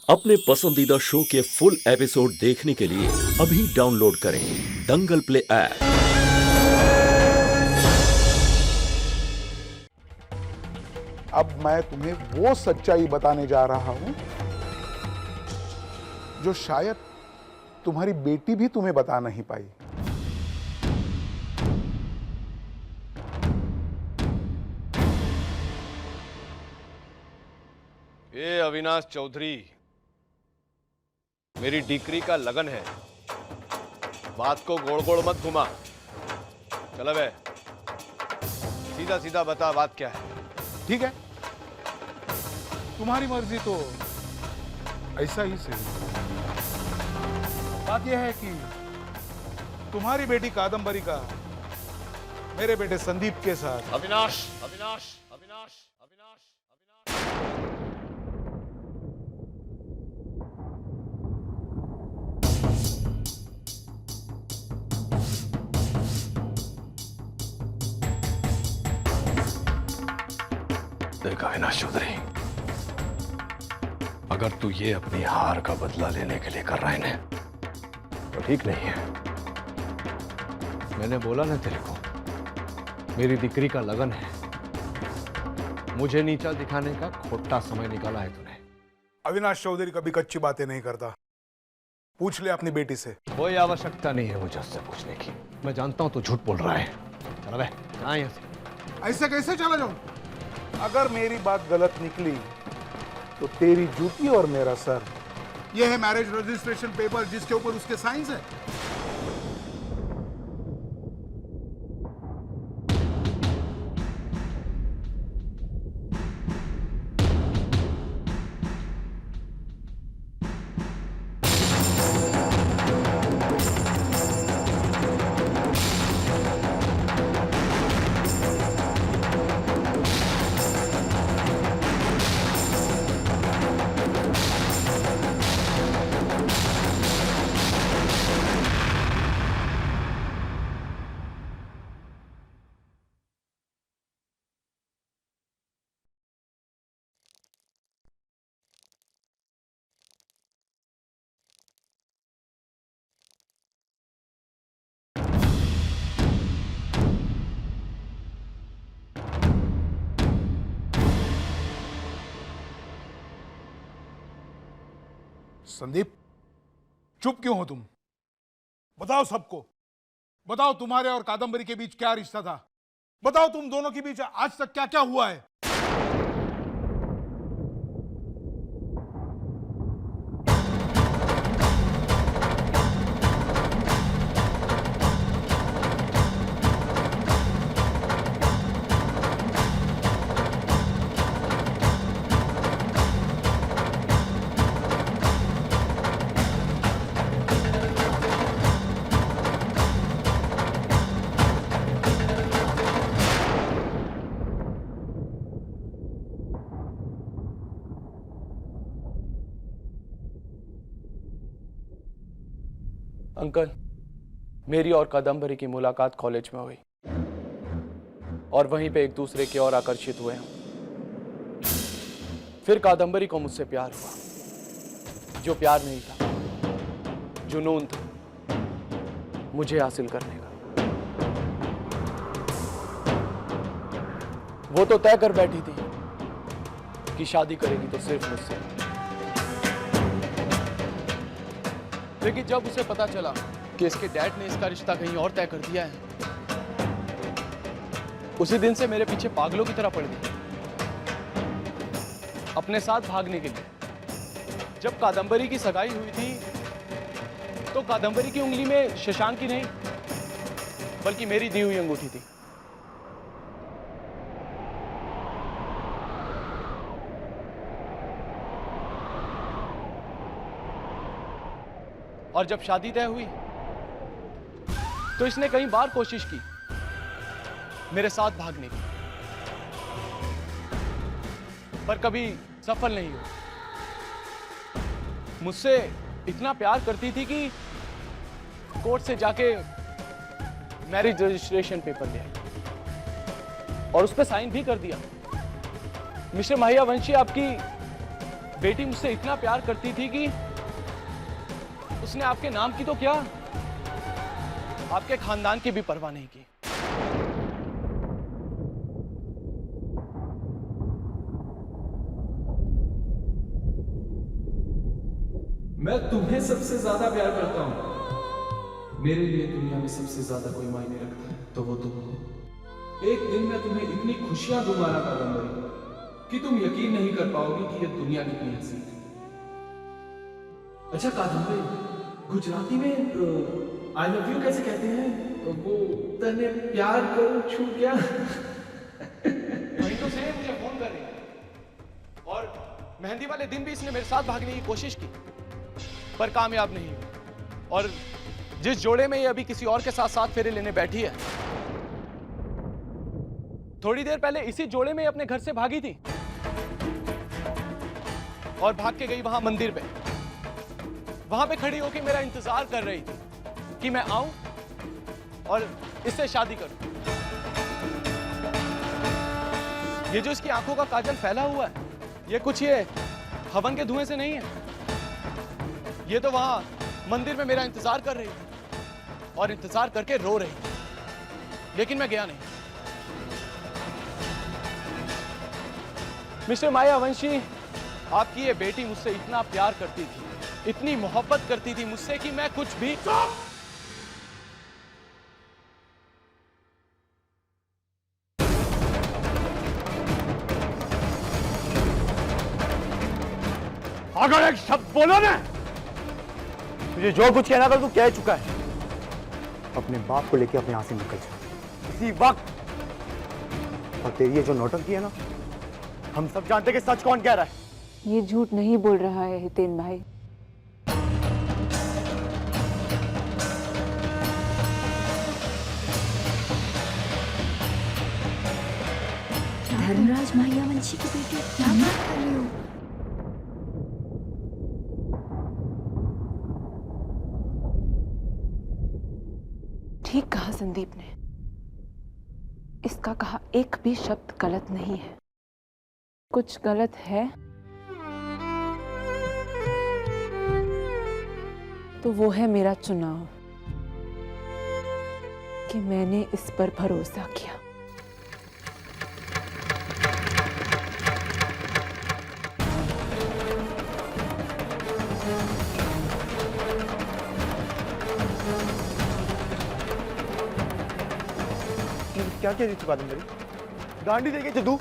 अपने पसंदीदा शो के फुल एपिसोड देखने के लिए अभी डाउनलोड करें दंगल प्ले ऐप। अब मैं तुम्हें वो सच्चाई बताने जा रहा हूं जो शायद तुम्हारी बेटी भी तुम्हें बता नहीं पाई। ये अविनाश चौधरी, मेरी डिक्री का लगन है। बात को गोड़ गोड़ मत घुमा। चलो बे, सीधा सीधा बता बात क्या है। ठीक है, तुम्हारी मर्जी तो ऐसा ही सही। बात यह है कि तुम्हारी बेटी कादम्बरी का मेरे बेटे संदीप के साथ अविनाश अविनाश अविनाश अविनाश अविनाश देख अविनाश चौधरी, अगर तू ये अपनी हार का बदला लेने के लिए कर रहा है ना, तो ठीक नहीं है। मैंने बोला ना तेरे को, मेरी दिक्री का लगन है। मुझे नीचा दिखाने का खोटा समय निकाला है तूने। अविनाश चौधरी कभी कच्ची बातें नहीं करता। पूछ ले अपनी बेटी से। कोई आवश्यकता नहीं है मुझे उससे पूछने की। मैं जानता हूं तू झूठ बोल रहा है। चल बे, कहां है यहाँ से? ऐसे कैसे चला जाऊं? अगर मेरी बात गलत निकली तो तेरी जूती और मेरा सर। यह है मैरिज रजिस्ट्रेशन पेपर जिसके ऊपर उसके साइंस है। संदीप, चुप क्यों हो तुम? बताओ सबको। बताओ तुम्हारे और कादम्बरी के बीच क्या रिश्ता था। बताओ तुम दोनों के बीच आज तक क्या क्या हुआ है। अंकल, मेरी और कादम्बरी की मुलाकात कॉलेज में हुई और वहीं पे एक दूसरे की ओर आकर्षित हुए हम। फिर कादम्बरी को मुझसे प्यार हुआ, जो प्यार नहीं था, जुनून था मुझे हासिल करने का। वो तो तय कर बैठी थी कि शादी करेगी तो सिर्फ मुझसे। लेकिन जब उसे पता चला कि इसके डैड ने इसका रिश्ता कहीं और तय कर दिया है, उसी दिन से मेरे पीछे पागलों की तरह पड़ गई, अपने साथ भागने के लिए। जब कादम्बरी की सगाई हुई थी तो कादम्बरी की उंगली में शशांक की नहीं बल्कि मेरी दी हुई अंगूठी थी। और जब शादी तय हुई तो इसने कई बार कोशिश की मेरे साथ भागने की, पर कभी सफल नहीं हुई। मुझसे इतना प्यार करती थी कि कोर्ट से जाके मैरिज रजिस्ट्रेशन पेपर ले आई और उस पर साइन भी कर दिया। मिस्टर माहिया वंशी, आपकी बेटी मुझसे इतना प्यार करती थी कि उसने आपके नाम की तो क्या, आपके खानदान की भी परवाह नहीं की। मैं तुम्हें सबसे ज्यादा प्यार करता हूं। मेरे लिए दुनिया में सबसे ज्यादा कोई मायने रखता है तो वो तुम हो। एक दिन मैं तुम्हें इतनी खुशियां दूंगा ना कादम्बरी कि तुम यकीन नहीं कर पाओगी कि ये दुनिया कितनी हसीन है। अच्छा कादम्बरी, गुजराती में आई लव यू कैसे कहते हैं? वो तने प्यार करो छू क्या? वही तो से मुझे फोन कर रही है और मेहंदी वाले दिन भी इसने मेरे साथ भागने की कोशिश की पर कामयाब नहीं हुई। और जिस जोड़े में ये अभी किसी और के साथ साथ फेरे लेने बैठी है, थोड़ी देर पहले इसी जोड़े में अपने घर से भागी थी और भाग के गई वहां मंदिर पे। वहां पे खड़ी होकर मेरा इंतजार कर रही थी कि मैं आऊं और इससे शादी करूं। ये जो इसकी आंखों का काजल फैला हुआ है, ये कुछ ये हवन के धुएं से नहीं है। ये तो वहां मंदिर में मेरा इंतजार कर रही थी और इंतजार करके रो रही थी, लेकिन मैं गया नहीं। मिस्टर मायावंशी, आपकी ये बेटी मुझसे इतना प्यार करती थी, इतनी मोहब्बत करती थी मुझसे कि मैं कुछ भी। अगर एक शब्द बोलो ना, तुझे जो कुछ कहना था तू कह चुका है। अपने बाप को लेके अपने यहाँ से निकल जा इसी वक्त। और तेरी ये जो नौटंकी है ना, हम सब जानते कि सच कौन कह रहा है। ये झूठ नहीं बोल रहा है हितेन भाई। धर्मराज मायावंशी की बेटी, क्या बात कर रही हो? ठीक कहा संदीप ने। इसका कहा एक भी शब्द गलत नहीं है। कुछ गलत है तो वो है मेरा चुनाव कि मैंने इस पर भरोसा किया। क्या कह रही थी कादम्बरी? गांडी दे गई तू?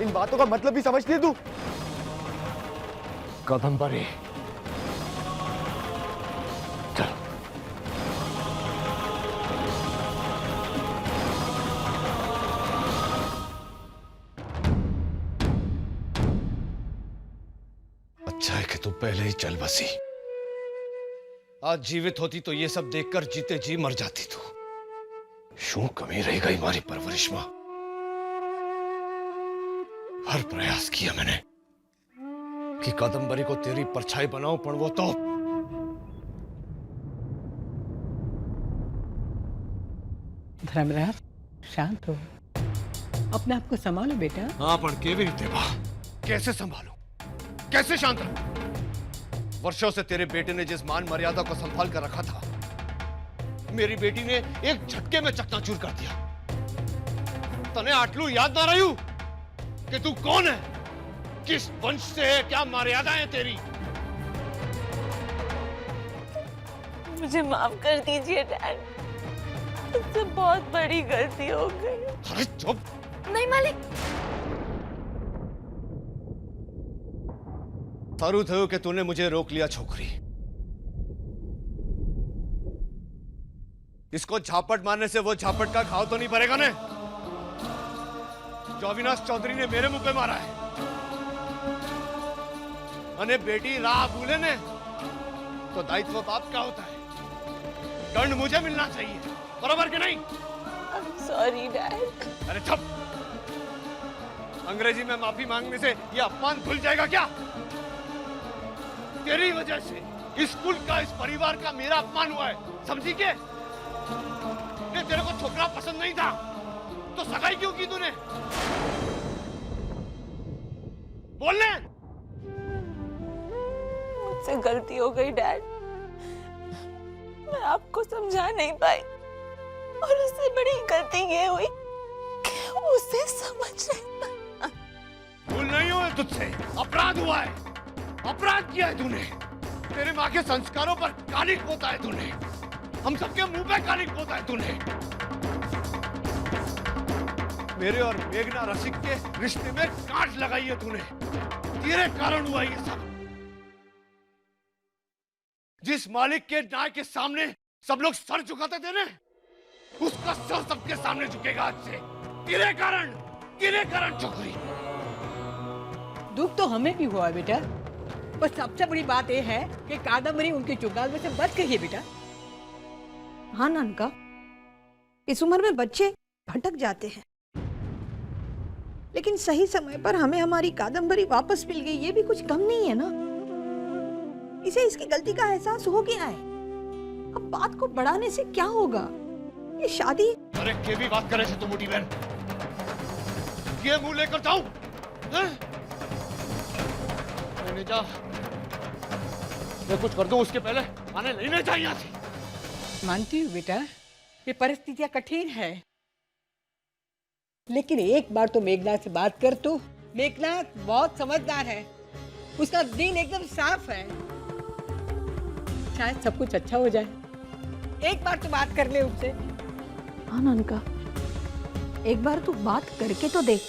इन बातों का मतलब भी समझती है तू? कादम्बरी चल। अच्छा है कि तू पहले ही चल बसी। आज जीवित होती तो ये सब देखकर जीते जी मर जाती तू। शू कमी रह गई हमारी परवरिश में। हर प्रयास किया मैंने कि कादम्बरी को तेरी परछाई बनाऊं, पर वो तो धर्मराज, शांत हो, अपने आप को संभालो बेटा। हाँ, पर केवी रीते बा कैसे संभालूं, कैसे शांत रहूं? वर्षों से तेरे बेटे ने जिस मान मर्यादा को संभाल कर रखा था, मेरी बेटी ने एक झटके में चकनाचूर कर दिया। तने आटलू याद ना रही कि तू कौन है, किस वंश से है, क्या मर्यादा है तेरी? मुझे माफ कर दीजिए डैड, मुझसे बहुत बड़ी गलती हो गई। अरे चुप। नहीं मालिक। सारू थयो कि तूने मुझे रोक लिया छोकरी। इसको झापट मारने से वो झापट का घाव तो नहीं भरेगा ने, जो अविनाश चौधरी ने मेरे मुंह पे मारा है। अने बेटी राह भूले ने तो दायित्व बाप का होता है, दंड मुझे मिलना चाहिए, बराबर कि नहीं? Sorry dad. अरे चुप। अंग्रेजी में माफी मांगने से ये अपमान भूल जाएगा क्या? तेरी वजह से इस कुल का, इस परिवार का मेरा अपमान हुआ है, समझी के? ने तेरे को छोकरा पसंद नहीं था तो सगाई क्यों की तूने? बोलने मुझसे गलती हो गई डैड। मैं आपको समझा नहीं पाई और उससे बड़ी गलती ये हुई कि उसे समझ नहीं पाया। भूल नहीं हुए तुझसे, अपराध हुआ है, अपराध किया है तूने। तेरे माँ के संस्कारों पर कालिक पोता है तूने, हम सबके मुंह पे कालिक पोता है तूने। मेरे और मेघना रसिक के रिश्ते में कांट लगाई है तूने, तेरे कारण हुआ ये सब। जिस मालिक के न्याय के सामने सब लोग सर झुकाते थे ना, उसका सर सबके सामने झुकेगा आज से। तेरे कारण छोकरी। दुख तो हमें भी हुआ बेटा, पर सबसे बड़ी बात यह है कि कादम्बरी उनके चुंगाल में से बच गई है बेटा। हाँ नानका, इस उम्र में बच्चे भटक जाते हैं, लेकिन सही समय पर हमें हमारी कादम्बरी वापस मिल गई, ये भी कुछ कम नहीं है ना। इसे इसकी गलती का एहसास हो गया है, अब बात को बढ़ाने से क्या होगा। ये शादी। अरे के भी बात करे से तो मोटी बहन, ये मुंह लेकर जाऊं? मैंने जा, मैं कुछ कर दूं उसके पहले आने नहीं चाहिए यहाँ से। मानती हूँ बेटा, ये परिस्थितियां कठिन है, लेकिन एक बार तो मेघनाथ से बात कर। तो मेघनाथ बहुत समझदार है, उसका दिल एकदम साफ है, शायद सब कुछ अच्छा हो जाए। एक बार तो बात कर ले उससे। हाँ नानका, एक बार तू बात करके तो देख।